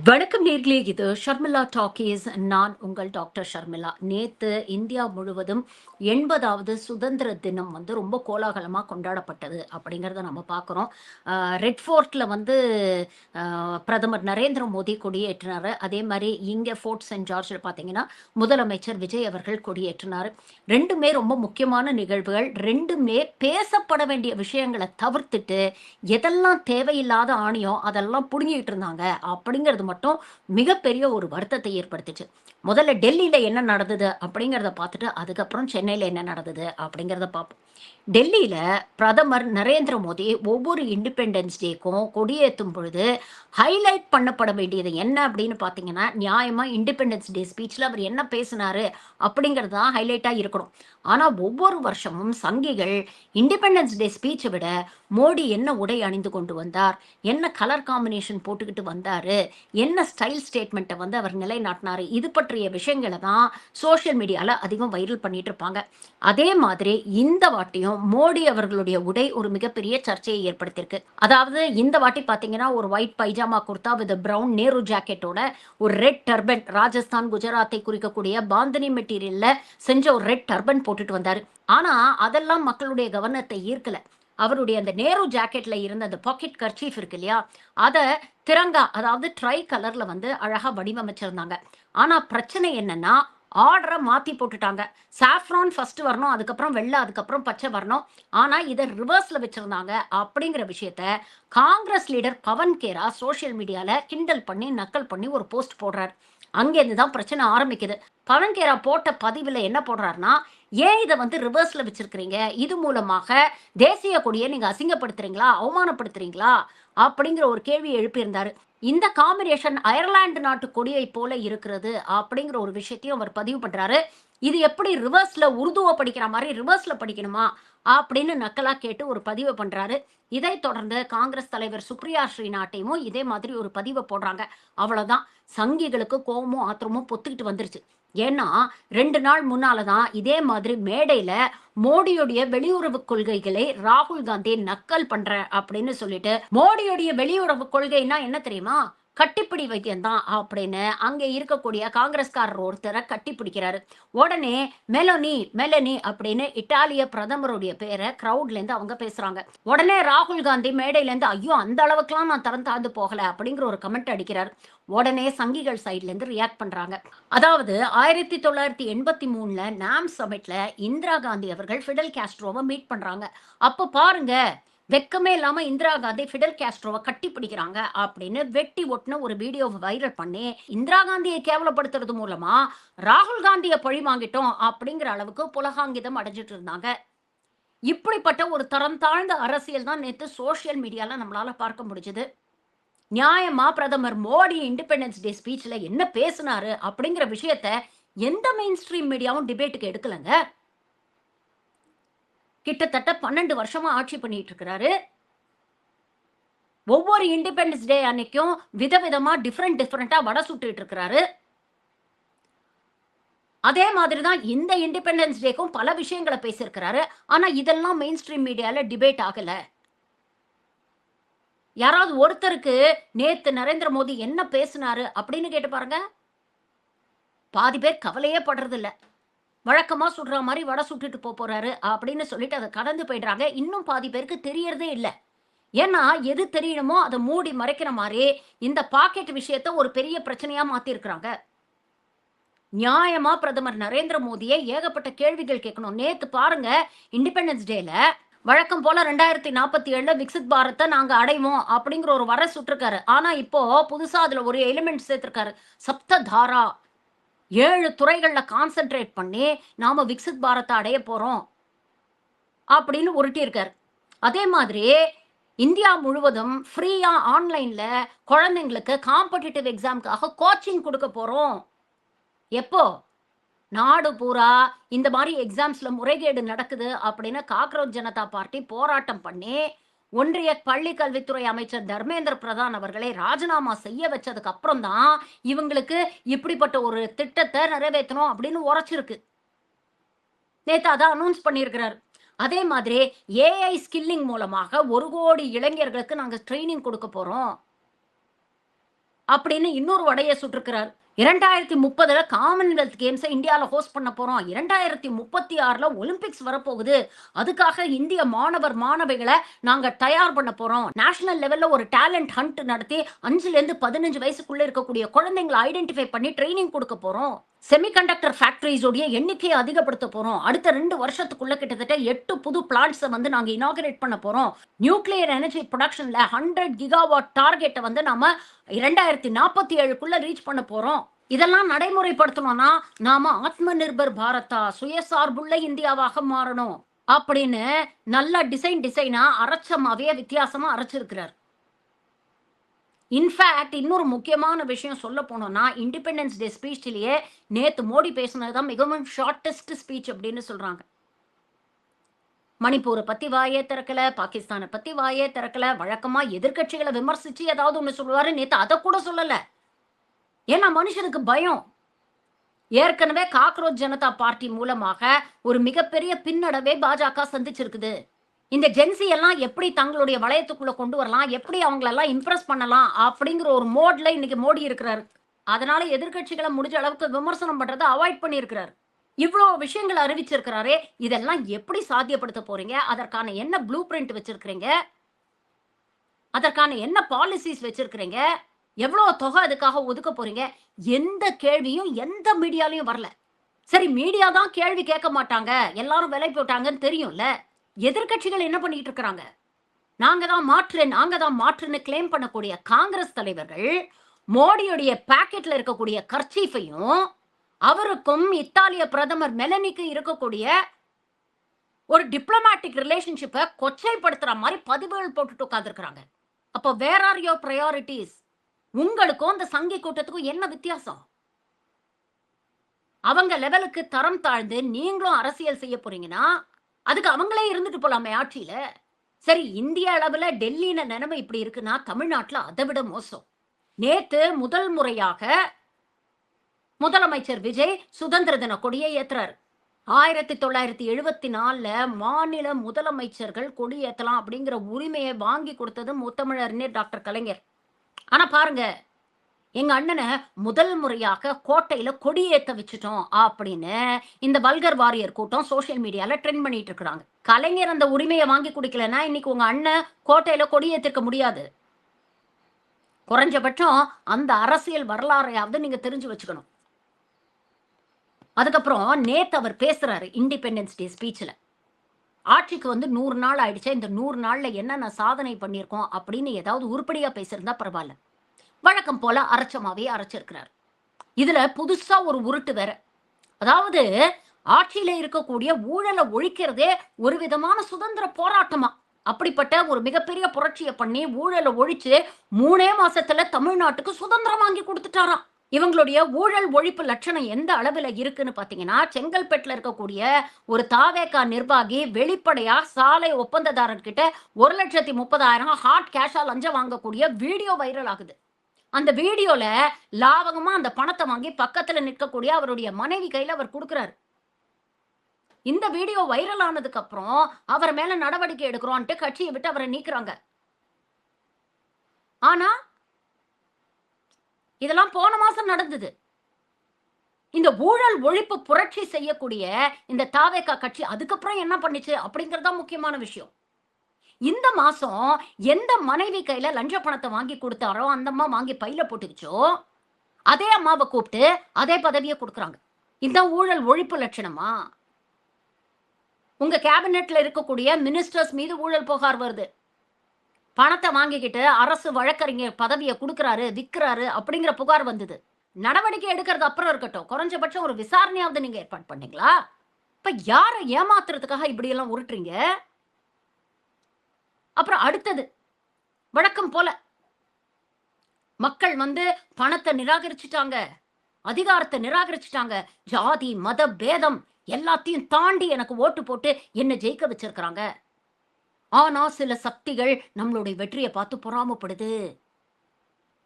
வணக்கம் நேர்களே, இது ஷர்மிளா டாக்கீஸ். நான் உங்கள் டாக்டர் ஷர்மிளா. நேத்து இந்தியா முழுவதும் 80வது சுதந்திர தினம் ரொம்ப கோலாகலமா கொண்டாடப்பட்டது அப்படிங்கிறத நம்ம பார்க்குறோம். ரெட் ஃபோர்ட்ல பிரதமர் நரேந்திர மோடி கொடியேற்றினாரு. அதே மாரி இங்க ஃபோர்ட் செயின்ட் ஜார்ஜ்ல பார்த்தீங்கன்னா, முதலமைச்சர் விஜய் அவர்கள் கொடியேற்றினாரு. 2மே ரொம்ப முக்கியமான நிகழ்வுகள். 2மே பேசப்பட வேண்டிய விஷயங்கள தவிர்த்துட்டு, எதெல்லாம் தேவையில்லாத ஆணியோ அதெல்லாம் புடுங்கிட்டு இருந்தாங்க அப்படிங்கிறது மட்டும் மிகப்பெரிய ஒரு வருத்தத்தை ஏற்படுத்துச்சு. முதல்ல டெல்லியில என்ன நடந்தது அப்படிங்கிறத பார்த்துட்டு, அதுக்கப்புறம் சென்னையில என்ன நடந்தது அப்படிங்கிறத பார்ப்போம். டெல்லியில பிரதமர் நரேந்திர மோடி ஒவ்வொரு இண்டிபெண்டன்ஸ் டேக்கும் கொடியேற்றும் பொழுது ஹைலைட் பண்ணப்பட வேண்டியது என்ன அப்படின்னு பார்த்தீங்கன்னா, நியாயமா இண்டிபெண்டன்ஸ் டே ஸ்பீச்ல அவர் என்ன பேசினாரு அப்படிங்கிறது தான் ஹைலைட்டா இருக்கணும். ஆனா ஒவ்வொரு வருஷமும் சங்கிகள் இண்டிபெண்டன்ஸ் டே ஸ்பீச்சை விட மோடி என்ன உடை அணிந்து கொண்டு வந்தார், என்ன கலர் காம்பினேஷன் போட்டுக்கிட்டு வந்தாரு, என்ன ஸ்டைல் ஸ்டேட்மெண்ட்டை அவர் நிலைநாட்டினாரு, இது பற்றிய விஷயங்களை தான் சோஷியல் மீடியால அதிகம் வைரல் பண்ணிட்டு இருப்பாங்க. அதே மாதிரி இந்த வாட்டியும் மோடி அவர்களுடைய உடை ஒரு மிகப்பெரிய சர்ச்சையை ஏற்படுத்தியிருக்கு. அதாவது இந்த வாட்டி பாத்தீங்கன்னா, ஒரு white pyjama kurta with brown Nehru ஜாக்கெட்டோட ஒரு ரெட் டர்பன், ராஜஸ்தான் குஜராத்தை குறிக்கக்கூடிய பாந்தினி மெட்டீரியல்ல செஞ்ச ஒரு ரெட் டர்பன் போட்டுட்டு வந்தாரு. ஆனா அதெல்லாம் மக்களுடைய கவனத்தை ஈர்க்கல. அவருடைய அந்த நேரு ஜாக்கெட்ல இருந்த அந்த பாக்கெட் கர்ச்சீஃப் இருக்கு இல்லையா, அத திரங்கா, அதாவது ட்ரை கலர்ல அழகா வடிவமைச்சிருந்தாங்க. ஆனா பிரச்சனை என்னன்னா, ஆர்டர மாத்தி போட்டுட்டாங்க. சாஃப்ரான் ஃபர்ஸ்ட் வரணும், அதுக்கப்புறம் வெள்ளை, அதுக்கப்புறம் பச்சை வரணும். ஆனா இத ரிவர்ஸ்ல வச்சிருந்தாங்க அப்படிங்கிற விஷயத்த காங்கிரஸ் லீடர் பவன் கேரா சோஷியல் மீடியால கிண்டல் பண்ணி, நக்கல் பண்ணி ஒரு போஸ்ட் போடுறாரு. அங்கேருந்து தான் பிரச்சனை ஆரம்பிக்குது. பவன் கேரா போட்ட பதிவுல என்ன போடுறாருன்னா, ஏன் இத ரிவர்ஸ்ல வச்சிருக்கிறீங்க? இது மூலமாக தேசிய கொடியை நீங்க அசிங்கப்படுத்துறீங்களா? அவமானப்படுத்துறீங்களா? அப்படிங்கிற ஒரு கேள்வியை எழுப்பியிருந்தாரு. இந்த காம்பினேஷன் அயர்லாந்து நாட்டு கொடியை போல இருக்கிறது அப்படிங்கிற ஒரு விஷயத்தையும் அவர் பதிவு பண்றாரு. இது எப்படி ரிவர்ஸ்ல உருதுவ படிக்கிற மாதிரி ரிவர்ஸ்ல படிக்கணுமா அப்படின்னு நக்கலா கேட்டு ஒரு பதிவை பண்றாரு. இதை தொடர்ந்து காங்கிரஸ் தலைவர் சுப்ரியா ஸ்ரீநாத்தையும் இதே மாதிரி ஒரு பதிவை போடுறாங்க. அவ்வளவுதான், சங்கிகளுக்கு கோபமும் ஆத்திரமும் பொத்துக்கிட்டு வந்துருச்சு. ஏன்னா 2 நாள் முன்னால தான் இதே மாதிரி மேடையில மோடியுடைய வெளியுறவு கொள்கைகளை ராகுல் காந்தி நக்கல் பண்ற அப்படின்னு சொல்லிட்டு, மோடியுடைய வெளியுறவு கொள்கைன்னா என்ன தெரியுமா? கட்டிப்பிடி வைத்தியம் தான் அப்படின்னு அங்க இருக்கக்கூடிய காங்கிரஸ்காரர் ஒருத்தரை கட்டிப்பிடிக்கிறாரு. உடனே மெலோனி மெலனி அப்படின்னு இட்டாலிய பிரதமருடைய பேரை கிரவுட்ல இருந்து அவங்க பேசுறாங்க. உடனே ராகுல் காந்தி மேடையில இருந்து, ஐயோ அந்த அளவுக்குலாம் நான் தரம் தாழ்ந்து போகல அப்படிங்கிற ஒரு கமெண்ட் அடிக்கிறார். உடனே சங்கிகள் சைட்ல இருந்து ரியாக்ட் பண்றாங்க. அதாவது 1983ல நாம் சமிட்ல இந்திரா காந்தி அவர்கள் ஃபிடல் காஸ்ட்ரோவை மீட் பண்றாங்க. அப்ப பாருங்க, வெக்கமே இல்லாம இந்திரா காந்தி ஃபிடல் காஸ்ட்ரோவை கட்டி பிடிக்கிறாங்க அப்படின்னு வெட்டி ஒட்டின ஒரு வீடியோவை வைரல் பண்ணி, இந்திரா காந்தியை கேவலப்படுத்துறது மூலமா ராகுல் காந்தியை பழி வாங்கிட்டோம் அப்படிங்கிற அளவுக்கு புலகாங்கிதம் அடைஞ்சிட்டு இருந்தாங்க. இப்படிப்பட்ட ஒரு தரம் தாழ்ந்த அரசியல் தான் நேத்து சோசியல் மீடியால நம்மளால பார்க்க முடிஞ்சது. நியாயமா பிரதமர் மோடி இண்டிபெண்டன்ஸ் டே ஸ்பீச்ல என்ன பேசினாரு அப்படிங்கிற விஷயத்த எந்த மெயின் ஸ்ட்ரீம் மீடியாவும் டிபேட்டுக்கு எடுக்கலங்க. கிட்டத்தட்ட 12 வருஷமா ஆட்சி பண்ணிட்டு இருக்கிறாரு. ஒவ்வொரு இண்டிபெண்டன்ஸ் டே அன்னைக்கும் விதவிதமா டிஃபரெண்டா வடை சுட்டுட்டு இருக்கிறாரு. அதே மாதிரி தான் இந்த இண்டிபெண்டன்ஸ் டேக்கும் பல விஷயங்களை பேசியிருக்கிறாரு. ஆனா இதெல்லாம் மெயின் ஸ்ட்ரீம் மீடியால டிபேட் ஆகல. யாராவது ஒருத்தருக்கு நேத்து நரேந்திர மோடி என்ன பேசினாரு அப்படின்னு கேட்டு பாருங்க. பாதி பேர் கவலையே படுறது இல்ல. வழக்கமா சுடுற மாதிரி வடை சுட்டுட்டு போறாரு அப்படின்னு சொல்லிட்டு அதை கடந்து போயிடுறாங்க. இன்னும் பாதி பேருக்கு தெரியறதே இல்ல. ஏன்னா எது தெரியணுமோ அதை மூடி மறைக்கிற மாதிரி இந்த பாக்கெட் விஷயத்த ஒரு பெரிய பிரச்சனையா மாத்தி இருக்கிறாங்க. நியாயமா பிரதமர் நரேந்திர மோடியை ஏகப்பட்ட கேள்விகள் கேட்கணும். நேத்து பாருங்க, இண்டிபெண்டன்ஸ் டேல வழக்கம் போல 2047ல விக்சித் பாரத்தை நாங்க அடைவோம் அப்படிங்கிற ஒரு வர சுட்டிருக்காரு. ஆனா இப்போ புதுசா அதுல ஒரு எலிமெண்ட் சேர்த்திருக்காரு. சப்ததாரா, 7 துறைகள்ல கான்சென்ட்ரேட் பண்ணி நாம விக்சித் பாரத்தை அடைய போறோம் அப்படின்னு உருட்டி இருக்காரு. அதே மாதிரி இந்தியா முழுவதும் ஃப்ரீயா ஆன்லைன்ல குழந்தைங்களுக்கு காம்படிட்டிவ் எக்ஸாம்க்காக கோச்சிங் கொடுக்க போறோம். எப்போ? நாடு பூரா இந்த மாதிரி எக்ஸாம்ஸ்ல முறைகேடு நடக்குது அப்படின்னு காக்ரோச் ஜனதா பார்ட்டி போராட்டம் பண்ணி ஒன்றிய பள்ளி கல்வித்துறை அமைச்சர் தர்மேந்திர பிரதான் அவர்களை ராஜினாமா செய்ய வச்சதுக்கு அப்புறம் தான் இவங்களுக்கு இப்படிப்பட்ட ஒரு திட்டத்தை நிறைவேற்றணும் அப்படின்னு உரைச்சிருக்கு. நேத்து அதான் அனௌன்ஸ் பண்ணியிருக்கிறார். அதே மாதிரி ஏஐ ஸ்கில்லிங் மூலமாக 1 கோடி இளைஞர்களுக்கு நாங்க ட்ரைனிங் கொடுக்க போறோம். அப்படின்னு இன்னொரு வடைய சுட்டிருக்கிறார். 2030 காமன்வெல்த் கேம்ஸை இந்தியாவில் ஹோஸ்ட் பண்ண போறோம். 2036 ஒலிம்பிக்ஸ் வரப்போகுது. அதுக்காக இந்திய மாணவர் மாணவிகளை நாங்க தயார் பண்ண போறோம். நேஷனல் லெவல்ல ஒரு டேலண்ட் ஹண்ட் நடத்தி 5லேருந்து 15 வயசுக்குள்ள இருக்கக்கூடிய குழந்தைங்களை ஐடென்டிஃபை பண்ணி ட்ரைனிங் கொடுக்க போறோம். செமிகண்டக்டர் ஃபேக்டரிஸோடைய எண்ணிக்கையை அதிகப்படுத்த போறோம். அடுத்த 2 வருஷத்துக்குள்ள கிட்டத்தட்ட 8 புது பிளான்ட்ஸை வந்து நாங்க இனாகரேட் பண்ண போறோம். நியூக்ளியர் எனர்ஜி ப்ரொடக்ஷன்ல 100 கிகாவாட் டார்கெட்டை வந்து நாம 2047க்குள்ள ரீச் பண்ண போறோம். இதெல்லாம் நடைமுறைப்படுத்தணும்னா நாம ஆத்ம நிர்பர் பாரதா, சுயசார்புள்ள இந்தியாவாக மாறணும் அப்படின்னு நல்ல டிசைனா அரைச்சமாவே வித்தியாசமா அரைச்சிருக்கிறார். இன்ஃபேக்ட் இன்னொரு முக்கியமான விஷயம் சொல்ல போனோம்னா, இண்டிபெண்டன்ஸ் டே ஸ்பீச்லயே நேத்து மோடி பேசினதுதான் மிகவும் ஷார்டஸ்ட் ஸ்பீச் அப்படின்னு சொல்றாங்க. மணிப்பூரை பத்தி வாயே திறக்கல, பாகிஸ்தானை பத்தி வாயே திறக்கல. வழக்கமா எதிர்கட்சிகளை விமர்சிச்சு ஏதாவது ஒண்ணு சொல்லுவாரு. நேத்து அதை கூட சொல்லல. ஏன்னா மனுஷனுக்கு பயம். ஏற்கனவே காக்ரோச் ஜனதா பார்ட்டி மூலமாக ஒரு மிகப்பெரிய பின்னடைவை பாஜக சந்திச்சிருக்குது. இந்த ஜென்சி எல்லாம் எப்படி தங்களுடைய வளையத்துக்குள்ள கொண்டு வரலாம், எப்படி அவங்களெல்லாம் இம்ப்ரெஸ் பண்ணலாம் அப்படிங்கிற ஒரு மோட்ல இன்னைக்கு மோடி இருக்கிறாரு. அதனால எதிர்கட்சிகளை முடிஞ்ச அளவுக்கு விமர்சனம் பண்றதை அவாய்ட் பண்ணி இருக்கிறார். இவ்வளோ விஷயங்கள் அறிவிச்சிருக்கிறாரே, இதெல்லாம் எப்படி சாத்தியப்படுத்த போறீங்க? அதற்கான என்ன ப்ளூ பிரிண்ட் வச்சிருக்கிறீங்க? அதற்கான என்ன பாலிசிஸ் வச்சிருக்கிறீங்க? எவ்வளோ தொகை அதுக்காக ஒதுக்க போறீங்க? எந்த கேள்வியும் எந்த மீடியாலையும் வரல. சரி, மீடியா தான் கேள்வி கேட்க மாட்டாங்க, எல்லாரும் விலை போட்டாங்கன்னு தெரியும்ல. எதிர்கட்சிகள் என்ன பண்ணிட்டு இருக்காங்க? நாங்க தான் மாற்றுன்னு கிளைம் பண்ணக்கூடிய காங்கிரஸ் தலைவர்கள் மோடியுடைய பாக்கெட்ல இருக்கக்கூடிய கர்ச்சீஃபையும் அவருக்கும் இத்தாலிய பிரதமர் மெலனிக்கு இருக்கக்கூடிய ஒரு டிப்ளமேட்டிக் ரிலேஷன்ஷிப்பை கொச்சைப்படுத்துற மாதிரி பதிவுகள் போட்டுட்டு உட்கார்ந்துருக்காங்க. அப்போ வேர் ஆர் யோர் பிரையாரிட்டிஸ்? உங்களுக்கும் அந்த சங்கி கூட்டத்துக்கும் என்ன வித்தியாசம்? அவங்க லெவலுக்கு தரம் தாழ்ந்து நீங்களும் அரசியல் செய்ய போறீங்கன்னா அதுக்கு அவங்களே இருந்துட்டு போலாமே ஆட்சியில. சரி, இந்திய அளவுல டெல்லியில நிலைமை இப்படி இருக்குன்னா தமிழ்நாட்டுல அதை விட மோசம். நேத்து முதல் முறையாக முதலமைச்சர் விஜய் சுதந்திர தின கொடியை ஏத்துறாரு. 1974 மாநில முதலமைச்சர்கள் கொடியேற்றலாம் அப்படிங்கிற உரிமையை வாங்கி கொடுத்தது முத்தமிழறிஞர் டாக்டர் கலைஞர். ஆனா பாருங்க, எங்க அண்ணனை முதல் முறையாக கோட்டையில கொடியேற்ற வச்சுட்டோம் அப்படின்னு இந்த வல்கர் வாரியர் கூட்டம் சோசியல் மீடியால ட்ரெண்ட் பண்ணிட்டு இருக்காங்க. கலைஞர் அந்த உரிமையை வாங்கி கொடுக்கலன்னா இன்னைக்கு உங்க அண்ணன் கோட்டையில கொடியேற்றிருக்க முடியாது. குறைஞ்சபட்சம் அந்த அரசியல் வரலாறையாவது நீங்க தெரிஞ்சு வச்சுக்கணும். அதுக்கப்புறம் நேத்து அவர் பேசுறாரு இண்டிபெண்டன்ஸ் டே ஸ்பீச்ல. ஆட்சிக்கு வந்து 100 நாள் ஆயிடுச்சு, இந்த 100 நாள்ல என்னென்ன சாதனை பண்ணியிருக்கோம் அப்படின்னு ஏதாவது உருப்படியா பேசியிருந்தா பரவாயில்ல. வழக்கம் போல அரைச்சமாவே அரைச்சிருக்கிறார். இதுல புதுசா ஒரு உருட்டு வேற. அதாவது ஆட்சியில இருக்கக்கூடிய ஊழலை ஒழிக்கிறதே ஒரு விதமான சுதந்திர போராட்டமா. அப்படிப்பட்ட ஒரு மிகப்பெரிய புரட்சியை பண்ணி ஊழலை ஒழிச்சு 3 மாசத்துல தமிழ்நாட்டுக்கு சுதந்திரம் வாங்கி கொடுத்துட்டாராம். இவங்களுடைய ஊழல் ஒழிப்பு லட்சணம் எந்த அளவுல இருக்குன்னு பாத்தீங்கன்னா, செங்கல்பட்டுல இருக்கக்கூடிய ஒரு தாவேகா நிர்வாகி வெளிப்படையா சாலை ஒப்பந்ததாரர்கிட்ட 1,30,000 ஹார்ட் கேஷா லஞ்சம் வாங்கக்கூடிய வீடியோ வைரல் ஆகுது. அந்த வீடியோல லாவகமா அந்த பணத்தை வாங்கி பக்கத்துல நிற்கக்கூடிய அவருடைய மனைவி கையில அவர் கொடுக்கிறாரு. இந்த வீடியோ வைரல் ஆனதுக்கு அப்புறம் அவர் மேல நடவடிக்கை எடுக்கிறோம்ட்டு கட்சியை விட்டு அவரை நீக்குறாங்க. ஆனா இதெல்லாம் போன மாசம் நடந்தது. இந்த ஊழல் ஒழிப்பு புரட்சி செய்யக்கூடிய இந்த தாவேகா கட்சி அதுக்கப்புறம் என்ன பண்ணிச்சு அப்படிங்கறதா முக்கியமான விஷயம். இந்த மாசம் எந்த மனைவி கையில லஞ்ச பணத்தை வாங்கி கொடுத்தாரோ அந்த அம்மா வாங்கி பையில போட்டுக்கிச்சோ அதே அம்மாவை கூப்பிட்டு அதே பதவியை கொடுக்குறாங்க. இந்த ஊழல் ஒழிப்பு லட்சணமா? உங்க கேபினெட்ல இருக்கக்கூடிய மினிஸ்டர்ஸ் மீது ஊழல் புகார் வருது. பணத்தை வாங்கிக்கிட்டு அரசு வழக்கறிஞர் பதவியை கொடுக்கிறாரு, விற்கிறாரு அப்படிங்கிற புகார் வந்தது. நடவடிக்கை எடுக்கிறது அப்புறம் இருக்கட்டும், குறைஞ்சபட்சம் ஒரு விசாரணையாவது நீங்க ஏற்பாடு பண்ணீங்களா? இப்ப யாரை ஏமாத்துறதுக்காக இப்படி எல்லாம் உருட்டுறீங்க? அப்புறம் அடுத்தது வழக்கம் போல மக்கள் வந்து பணத்தை நிராகரிச்சுட்டாங்க, அதிகாரத்தை நிராகரிச்சுட்டாங்க, ஜாதி மத பேதம் எல்லாத்தையும் தாண்டி எனக்கு ஓட்டு போட்டு என்ன ஜெயிக்க வச்சிருக்கிறாங்க. ஆனா சில சக்திகள் நம்மளுடைய வெற்றியை பார்த்து பொறாமப்படுது,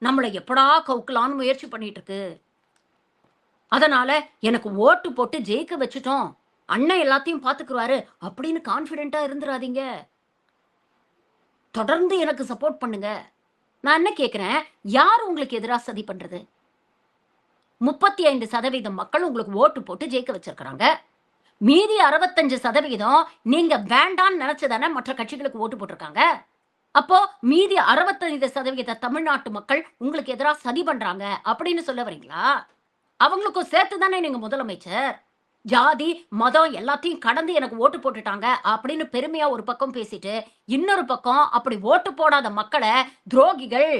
நம்மளை எப்படா கவுக்கலான்னு முயற்சி பண்ணிட்டு இருக்கு. அதனால எனக்கு ஓட்டு போட்டு ஜெயிக்க வச்சுட்டோம், அண்ணன் எல்லாத்தையும் பார்த்துக்குவாரு அப்படின்னு கான்பிடென்டா இருந்துராதீங்க. தொடர்ந்து எனக்கு சப்போர்ட் பண்ணுங்க. நான் என்ன கேட்கிறேன், யார் உங்களுக்கு எதிரா சதி பண்றது? 35% மக்கள் உங்களுக்கு ஓட்டு போட்டு ஜெயிக்க வச்சிருக்காங்க. மீதி 65% நீங்க வேண்டான்னு நினைச்சு தானே மற்ற கட்சிகளுக்கு ஓட்டு போட்டிருக்காங்க. அப்போ மீதி 65% தமிழ்நாட்டு மக்கள் உங்களுக்கு எதிரா சதி பண்றாங்க அப்படின்னு சொல்ல வரீங்களா? அவங்களுக்கும் சேர்த்து தானே நீங்க முதலமைச்சர். ஜாதி, மதம் எல்லாத்தையும் கடந்து எனக்கு ஓட்டு போட்டுட்டாங்க அப்படின்னு பெருமையா ஒரு பக்கம் பேசிட்டு, இன்னொரு பக்கம் அப்படி ஓட்டு போடாத மக்கள துரோகிகள்,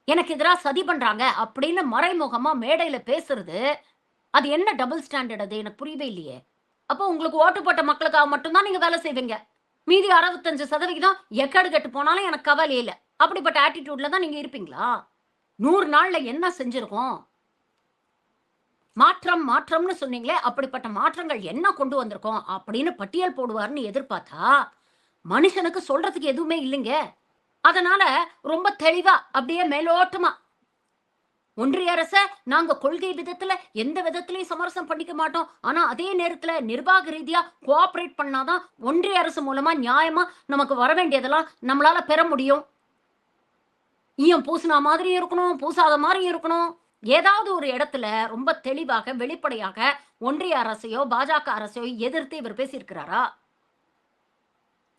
எனக்கு எதிரா சதி பண்றாங்க அப்படின்னு மறைமுகமா மேடையில பேசுறது, அது என்ன டபுள் ஸ்டாண்டர்ட் அது? எனக்கு புரியவே இல்லையே. அப்போ உங்களுக்கு ஓட்டு போட்ட மக்களுக்காக மட்டும் தான் நீங்க வேலை செய்வீங்க. மீதி 65% எக்கேடு கெட்டு போனாலும் எனக்கு கவலையே இல்ல. அப்படிப்பட்ட ஆட்டிட்யூட்ல தான் நீங்க இருப்பீங்களா? 100 நாள்ல என்ன செஞ்சிருக்கோம்? மாற்றம் மாற்றம்னு சொன்னீங்களே, அப்படிப்பட்ட மாற்றங்கள் என்ன கொண்டு வந்திருக்கோம் அப்படின்னு பட்டியல் போடுவார்ன்னு எதிர்பார்த்தா, மனுஷனுக்கு சொல்றதுக்கு எதுவுமே இல்லைங்க. அதனால ரொம்ப தெளிவா அப்படியே மேலோட்டமா ஒன்றிய அரச நாங்க கொள்கை விதத்துல எந்த விதத்திலயும் சமரசம் பண்ணிக்க மாட்டோம். ஆனா அதே நேரத்துல நிர்வாக ரீதியா கோஆப்பரேட் பண்ணாதான் ஒன்றிய அரசு மூலமா நியாயமா நமக்கு வர வேண்டியதெல்லாம் நம்மளால பெற முடியும். ஈயம் பூசினா மாதிரி இருக்கணும், பூசாத மாதிரி இருக்கணும். ஏதாவது ஒரு இடத்துல ரொம்ப தெளிவாக, வெளிப்படையாக ஒன்றிய அரசையோ, பாஜக அரசையோ எதிர்த்து இவர் பேசியிருக்கிறாரா?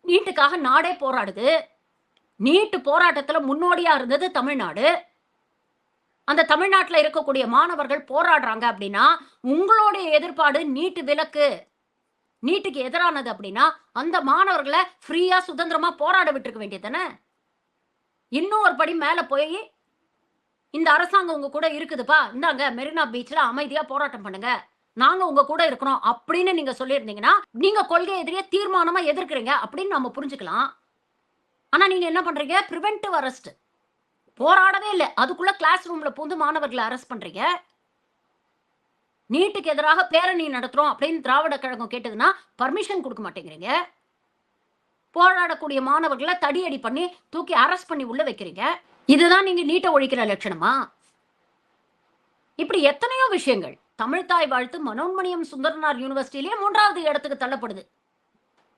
நீட்டுக்காக நாடே போராடுது. நீட் போராட்டத்துல முன்னோடியா இருந்தது தமிழ்நாடு. அந்த தமிழ்நாட்டுல இருக்கக்கூடிய மாணவர்கள் போராடுறாங்க அப்படின்னா, உங்களுடைய எதிர்ப்பாடு நீட் விலக்கு. நீட்டுக்கு எதிரானது அப்படின்னா, அந்த மாணவர்கள ஃப்ரீயா சுதந்திரமா போராட விட்டுருக்க வேண்டியது தானே? இன்னும் ஒரு படி மேல போயி, இந்த அரசாங்கம் உங்க கூட இருக்குதுப்பா. இந்தாங்க மெரினா பீச்ல அமைதியா போராட்டம் பண்ணுங்க. நாங்க உங்க கூட இருக்கிறோம் அப்படின்னு நீங்க சொல்லியிருந்தீங்கன்னா, நீங்க கொள்கை எதிரியா தீர்மானமா எதிர்க்கிறீங்க அப்படின்னு நம்ம புரிஞ்சுக்கலாம். ஆனா நீங்க என்ன பண்றீங்க? Preventive arrest. போராடவே இல்ல. அதுக்குள்ள கிளாஸ் ரூம்ல புகுந்து மாணவர்கள அரெஸ்ட் பண்றீங்க. நீட்டுக்கு எதிராக பேரணி நடத்துறோம் அப்படின்னு திராவிட கழகம் கேட்டதுன்னா, பர்மிஷன் குடுக்க மாட்டேங்கிறீங்க. போராடக்கூடிய மாணவர்கள தடியடி பண்ணி, தூக்கி அரெஸ்ட் பண்ணி உள்ள வைக்கிறீங்க. இதுதான் நீங்க நீட்ட ஒழிக்கிற லட்சணமா? இப்படி எத்தனையோ விஷயங்கள். தமிழ்த்தாய் வாழ்த்து மனோன்மணியம் சுந்தரனார் யூனிவர்சிட்டியிலேயே 3வது இடத்துக்கு தள்ளப்படுது.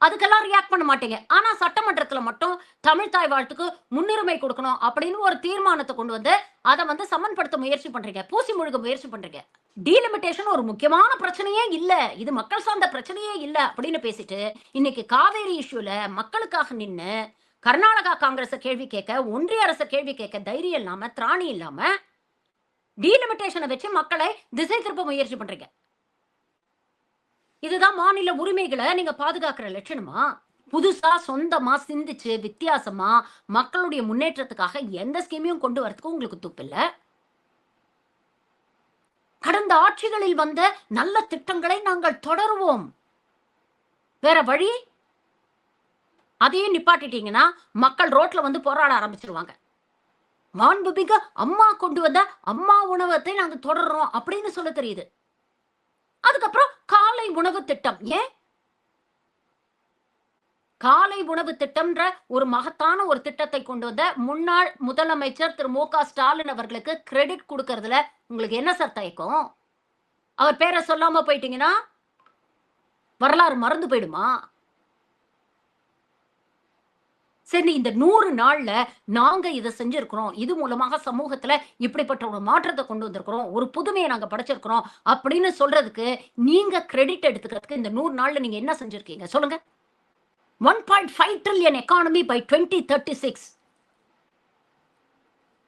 அதுக்கெல்லாம் ரியாக்ட் பண்ண மாட்டீங்க. ஆனா சட்டமன்றத்துல மட்டும் தமிழ்த்தாய் வாழ்த்துக்கு முன்னுரிமை கொடுக்கணும் அப்படின்னு ஒரு தீர்மானத்த கொண்டு வந்து, அத வந்து சமன்படுத்த முயற்சி பண்றீங்க. பூசி முழுக முயற்சி பண்றீங்க. டீலிமிட்டேஷன் ஒரு முக்கியமான பிரச்சனையே இல்ல. இது மக்கள் சார்ந்த பிரச்சனையே இல்ல அப்படின்னு பேசிட்டு, இன்னைக்கு காவேரி இஷ்யூல மக்களுக்காக நின்னு, கர்நாடகா காங்கிரஸ கேள்வி கேட்க, ஒன்றிய அரச கேள்வி கேட்க தைரியம் இல்லாம, திராணி இல்லாம, டீலிமிட்டேஷன வச்சு மக்களை திசை திருப்ப முயற்சி பண்றீங்க. இதுதான் மாநில உரிமைகள நீங்க பாதுகாக்கிற லட்சணமா? புதுசா சொந்தமா சிந்திச்சு, வித்தியாசமா மக்களுடைய முன்னேற்றத்துக்காக எந்த ஸ்கீமையும் கொண்டு வரதுக்கு உங்களுக்கு துப்பில்ல. கடந்த ஆட்சிகளில் வந்த நல்ல திட்டங்களை நாங்கள் தொடருவோம். வேற வழி? அதையும் நிப்பாட்டிட்டீங்கன்னா, மக்கள் ரோட்ல வந்து போராட ஆரம்பிச்சுருவாங்க. மாண்புமிகு அம்மா கொண்டு வந்த அம்மா உணவகத்தை நாங்க தொடர்றோம் அப்படின்னு சொல்ல தெரியுது. அதுக்கப்புறம் காலை உணவு திட்டம். ஏன்? காலை உணவு திட்டம்ன்ற ஒரு மகத்தான ஒரு திட்டத்தை கொண்டு வந்த முன்னாள் முதலமைச்சர் திரு மு.க. ஸ்டாலின் அவர்களுக்கு கிரெடிட் குடுக்கறதுல உங்களுக்கு என்ன சார் தயக்கம்? அவர் பேர சொல்லாம போயிட்டீங்கன்னா, வரலாறு மறந்து போயிடுமா? சரி, இந்த 100 நாள்ல நாங்க இத செஞ்சிருக்கிறோம். இது மூலமாக சமூகத்துல இப்படிப்பட்ட ஒரு மாற்றத்த கொண்டு வந்திருக்கிறோம். ஒரு புதுமைய நாங்க படைச்சிருக்கிறோம் அப்படின்னு சொல்றதுக்கு, நீங்க கிரெடிட் எடுத்துக்கிறதுக்கு இந்த 100 நாள்ல நீங்க என்ன செஞ்சிருக்கீங்க? சொல்லுங்க. 1.5 டிரில்லியன் எக்கானமி பை 2036.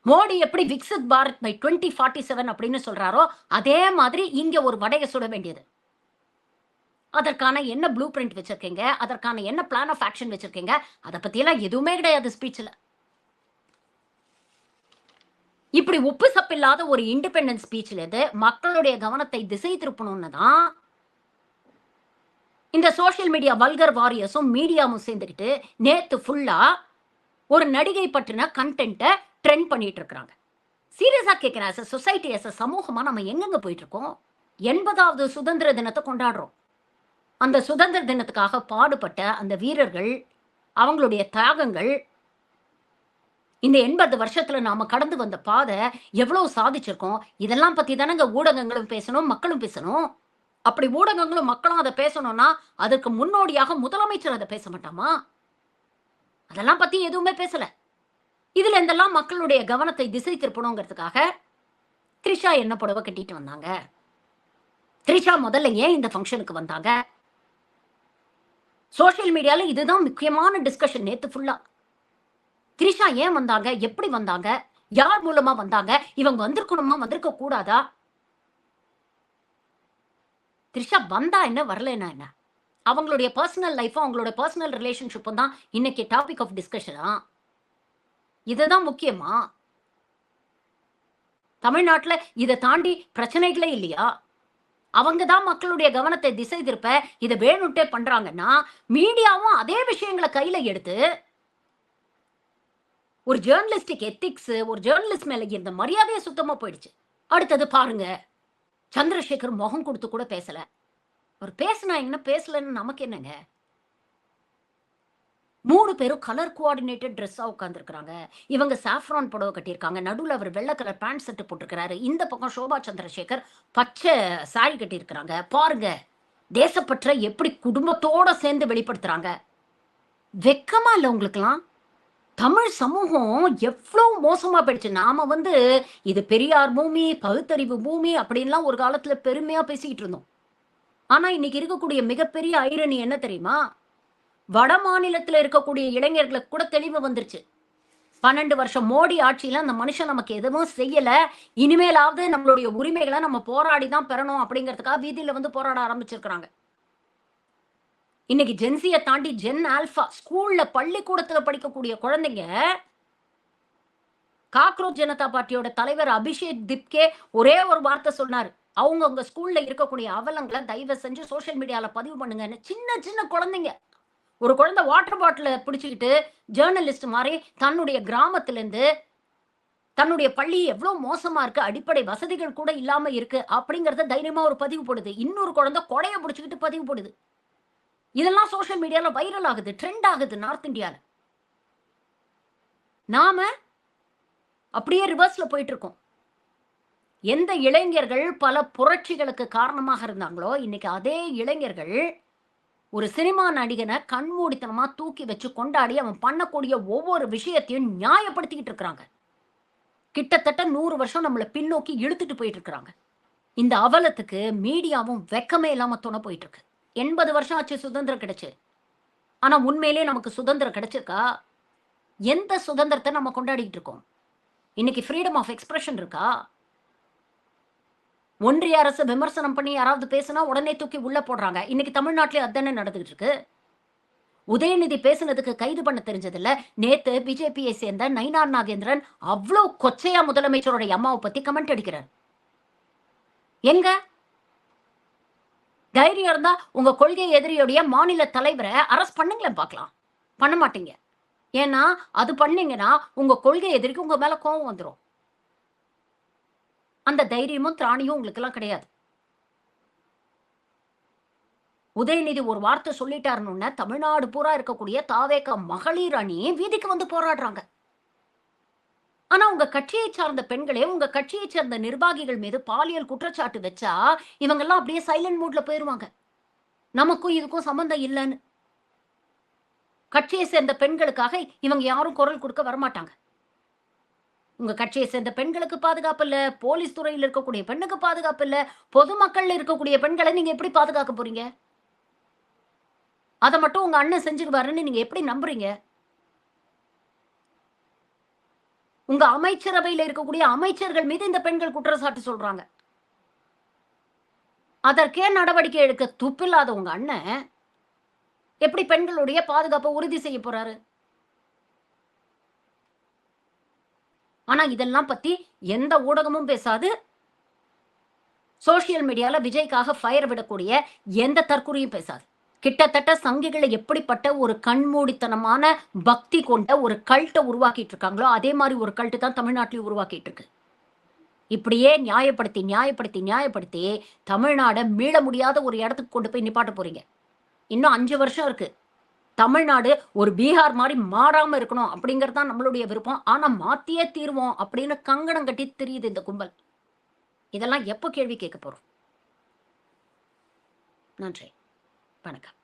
மோடி எப்படி விக்சித் பாரத் பை 2047 அப்படின்னு சொல்றாரோ, அதே மாதிரி இங்க ஒரு வடைய சுட வேண்டியது. அதற்கான என்ன ப்ளூ பிரிண்ட் வச்சிருக்கீங்க? அதற்கான என்ன பிளான் ஆஃப் ஆக்ஷன் வச்சிருக்கீங்க? அத பத்தியெல்லாம் எதுவுமே கிடையாது ஸ்பீச்ல. இப்படி உப்பு சப்பில்லாத ஒரு இண்டிபெண்டன்ஸ் ஸ்பீச்ல இருந்து மக்களுடைய கவனத்தை திசை திருப்பணும்னு தான் இந்த சோசியல் மீடியா வல்கர் வாரியர்ஸும் மீடியாவும் சேர்ந்துக்கிட்டு நேத்து ஃபுல்லா ஒரு நடிகை பற்றின கண்டென்ட்ட ட்ரெண்ட் பண்ணிட்டு இருக்காங்க. சீரியஸா கேட்கிறேன். as a society, as a சமூகமா நம்ம எங்கெங்க போயிட்டு இருக்கோம்? 80வது சுதந்திர தினத்தை கொண்டாடுறோம். அந்த சுதந்திர தினத்துக்காக பாடுபட்ட அந்த வீரர்கள், அவங்களுடைய தியாகங்கள், இந்த 80 வருஷத்துல நாம கடந்து வந்த பாதை எவ்வளவு சாதிச்சிருக்கோம். இதெல்லாம் பத்தி தானங்க ஊடகங்களும் பேசணும், மக்களும் பேசணும். அப்படி ஊடகங்களும் மக்களும் அத பேசணும்னா, அதற்கு முன்னோடியாக முதலமைச்சர் அத பேச மாட்டாமா? அதெல்லாம் பத்தி எதுவுமே பேசல. இதுல இருந்தெல்லாம் மக்களுடைய கவனத்தை திசை திருப்பணுங்கிறதுக்காக த்ரிஷா என்ன புடவை கட்டிட்டு வந்தாங்க? த்ரிஷா முதல்ல ஏன் இந்த ஃபங்ஷனுக்கு வந்தாங்க? சோசியல் மீடியால இதுதான் முக்கியமான டிஸ்கஷன் நேத்து ஃபுல்லா. த்ரிஷா ஏன் வந்தாங்க? எப்படி வந்தாங்க? யார் மூலமா வந்தாங்க? இவங்க வந்திருக்கணுமா? வந்திருக்க கூடாதா? த்ரிஷா வந்தா என்ன? வரலைன்னா என்ன? அவங்களுடைய பர்சனல் லைஃப்பும் அவங்களோட பர்சனல் ரிலேஷன்ஷிப்பும் தான் இன்னைக்கு டாபிக் ஆஃப் டிஸ்கஷனா? இதுதான் முக்கியமா? தமிழ்நாட்டுல இத தாண்டி பிரச்சனைகளே இல்லையா? அவங்க தான் மக்களுடைய கவனத்தை திசை திருப்ப இத வேணும்ட்டே பண்றாங்கன்னா, மீடியாவும் அதே விஷயங்கள கையில எடுத்து ஒரு ஜர்னலிஸ்டிக் எத்திக்ஸ், ஒரு ஜர்னலிஸ்ட் மேல இருந்த மரியாதையே சுத்தமா போயிடுச்சு. அடுத்தது பாருங்க, சந்திரசேகர் முகம் கொடுத்து கூட பேசல. அவர் பேசினா என்ன, பேசலன்னு நமக்கு என்னங்க? 3 பேரும் கலர் கோஆர்டினேட்டட் ட்ரெஸ்ஸா உட்கார்ந்திருக்காங்க. இவங்க சாஃப்ரான் புடவை கட்டியிருக்காங்க. நடுவுல அவர் வெள்ளை கலர் பேண்ட் ஷர்ட் போட்டிருக்கிறாரு. இந்த பக்கம் சோபா சந்திரசேகர் பச்சை சாரி கட்டியிருக்கிறாங்க. பாருங்க, தேசப்பற்ற எப்படி குடும்பத்தோட சேர்ந்து வெளிப்படுத்துறாங்க. வெக்கமா இல்ல உங்களுக்கெல்லாம்? தமிழ் சமூகம் எவ்வளவு மோசமா போயிடுச்சு. நாம இது பெரியார் பூமி, பகுத்தறிவு பூமி அப்படின்லாம் ஒரு காலத்துல பெருமையா பேசிக்கிட்டு இருந்தோம். ஆனா இன்னைக்கு இருக்கக்கூடிய மிகப்பெரிய ஐரணி என்ன தெரியுமா? வட மாநிலத்துல இருக்கக்கூடிய இளைஞர்களுக்கு கூட தெளிவு வந்துருச்சு. 12 வருஷம் மோடி ஆட்சியில அந்த மனுஷன் நமக்கு எதுவும் செய்யல. இனிமேலாவது நம்மளுடைய உரிமைகளை நம்ம போராடி தான் பெறணும் அப்படிங்கிறதுக்காக வீதியில போராட ஆரம்பிச்சிருக்கிறாங்க. இன்னைக்கு ஜென்சிய தாண்டி ஜென் ஆல்பா ஸ்கூல்ல பள்ளிக்கூடத்துல படிக்கக்கூடிய குழந்தைங்க காக்ரோச் ஜனதா பார்ட்டியோட தலைவர் அபிஷேக் திப்கே ஒரே ஒரு வார்த்தை சொன்னாரு. அவங்க ஸ்கூல்ல இருக்கக்கூடிய அவலங்களை தயவு செஞ்சு சோசியல் மீடியால பதிவு பண்ணுங்கன்னு. சின்ன சின்ன குழந்தைங்க. ஒரு குழந்தை வாட்டர் பாட்டில பிடிச்சுக்கிட்டு ஜேர்னலிஸ்ட் மாதிரி தன்னுடைய கிராமத்திலிருந்து தன்னுடைய பள்ளி எவ்வளவு மோசமா இருக்கு, அடிப்படை வசதிகள் கூட இல்லாம இருக்கு அப்படிங்கறத தைரியமா ஒரு பதிவு போடுது. இன்னொரு குழந்தை கொடைய பிடிச்சுக்கிட்டு பதிவு போடுது. இதெல்லாம் சோசியல் மீடியால வைரல் ஆகுது, ட்ரெண்ட் ஆகுது நார்த் இந்தியால. நாம அப்படியே ரிவர்ஸ்ல போயிட்டு இருக்கோம். எந்த இளைஞர்கள் பல புரட்சிகளுக்கு காரணமாக இருந்தாங்களோ, இன்னைக்கு அதே இளைஞர்கள் ஒரு சினிமா நடிகனை கண்மூடித்தனமா தூக்கி வச்சு கொண்டாடி அவன் பண்ணக்கூடிய ஒவ்வொரு விஷயத்தையும் நியாயப்படுத்திக்கிட்டு இருக்கிறாங்க. கிட்டத்தட்ட 100 வருஷம் நம்மள பின்னோக்கி இழுத்துட்டு போயிட்டு இருக்கிறாங்க. இந்த அவலத்துக்கு மீடியாவும் வெக்கமே இல்லாம துணை போயிட்டு இருக்கு. 80 வருஷம் ஆச்சு சுதந்திரம் கிடைச்சு. ஆனா உண்மையிலேயே நமக்கு சுதந்திரம் கிடைச்சிருக்கா? எந்த சுதந்திரத்தை நம்ம கொண்டாடிட்டு இருக்கோம்? இன்னைக்கு ஃப்ரீடம் ஆஃப் எக்ஸ்பிரஷன் இருக்கா? ஒன்றிய அரசு விமர்சனம் பண்ணி யாராவது பேசினா உடனே தூக்கி உள்ள போடுறாங்க. இன்னைக்கு தமிழ்நாட்டிலே அதானே நடந்துகிட்டு இருக்கு. உதயநிதி பேசுனதுக்கு கைது பண்ண தெரிஞ்சதில்ல. நேத்து பிஜேபியை சேர்ந்த நயினார் நாகேந்திரன் அவ்வளவு கொச்சையா முதலமைச்சருடைய அம்மாவை பத்தி கமெண்ட் அடிக்கிறார். எங்க தைரியம் இருந்தா உங்க கொள்கை எதிரியுடைய மாநில தலைவரை அரஸ்ட் பண்ணுங்களேன் பார்க்கலாம். பண்ண மாட்டீங்க. ஏன்னா அது பண்ணீங்கன்னா உங்க கொள்கை எதிரிக்கு உங்க மேல கோபம் வந்துடும். அந்த தைரியமும் திராணியும் உங்களுக்கு எல்லாம் கிடையாது. உதயநிதி ஒரு வார்த்தை சொல்லிட்டாருன்னு தமிழ்நாடு பூரா இருக்கக்கூடிய தாவேக மகளிர் அணி வீதிக்கு போராடுறாங்க. ஆனா உங்க கட்சியை சார்ந்த பெண்களே உங்க கட்சியை சேர்ந்த நிர்வாகிகள் மீது பாலியல் குற்றச்சாட்டு வச்சா இவங்க எல்லாம் அப்படியே சைலண்ட் மூட்ல போயிருவாங்க. நமக்கும் இதுக்கும் சம்பந்தம் இல்லைன்னு. கட்சியை சேர்ந்த பெண்களுக்காக இவங்க யாரும் குரல் கொடுக்க வரமாட்டாங்க. உங்க கட்சியை சேர்ந்த பெண்களுக்கு பாதுகாப்பு இல்ல, போலீஸ் துறையில் இருக்கக்கூடிய பெண்ணுக்கு பாதுகாப்பு இல்ல, பொதுமக்கள் இருக்கக்கூடிய பெண்களை நீங்க எப்படி பாதுகாக்க போறீங்க? அதை மட்டும் உங்க அண்ணன் செஞ்சுக்குவாருன்னு நீங்க எப்படி நம்புறீங்க? உங்க அமைச்சரவையில் இருக்கக்கூடிய அமைச்சர்கள் மீது இந்த பெண்கள் குற்றச்சாட்டு சொல்றாங்க. அதற்கே நடவடிக்கை எடுக்க துப்பில்லாத உங்க அண்ணன் எப்படி பெண்களுடைய பாதுகாப்பை உறுதி செய்ய போறாரு? ஆனா இதெல்லாம் பத்தி எந்த ஊடகமும் பேசாது. சோசியல் மீடியால விஜய்க்காக ஃபயர் விடக்கூடிய எந்த தற்கொலையும் பேசாது. கிட்டத்தட்ட சங்கிகளை எப்படிப்பட்ட ஒரு கண்மூடித்தனமான பக்தி கொண்ட ஒரு கல்ட்டை உருவாக்கிட்டு இருக்காங்களோ அதே மாதிரி ஒரு கல்ட்டு தான் தமிழ்நாட்டிலையும் உருவாக்கிட்டு இருக்கு. இப்படியே நியாயப்படுத்தி நியாயப்படுத்தி நியாயப்படுத்தி தமிழ்நாடை மீள முடியாத ஒரு இடத்துக்கு கொண்டு போய் நிப்பாட்ட போறீங்க. இன்னும் 5 வருஷம் இருக்கு. தமிழ்நாடு ஒரு பீகார் மாதிரி மாறாம இருக்கணும் அப்படிங்கிறது தான் நம்மளுடைய விருப்பம். ஆனா மாத்தியே தீர்வோம் அப்படின்னு கங்கணம் கட்டி தெரியுது இந்த கும்பல். இதெல்லாம் எப்போ கேள்வி கேட்க போறோம்? நன்றி. வணக்கம்.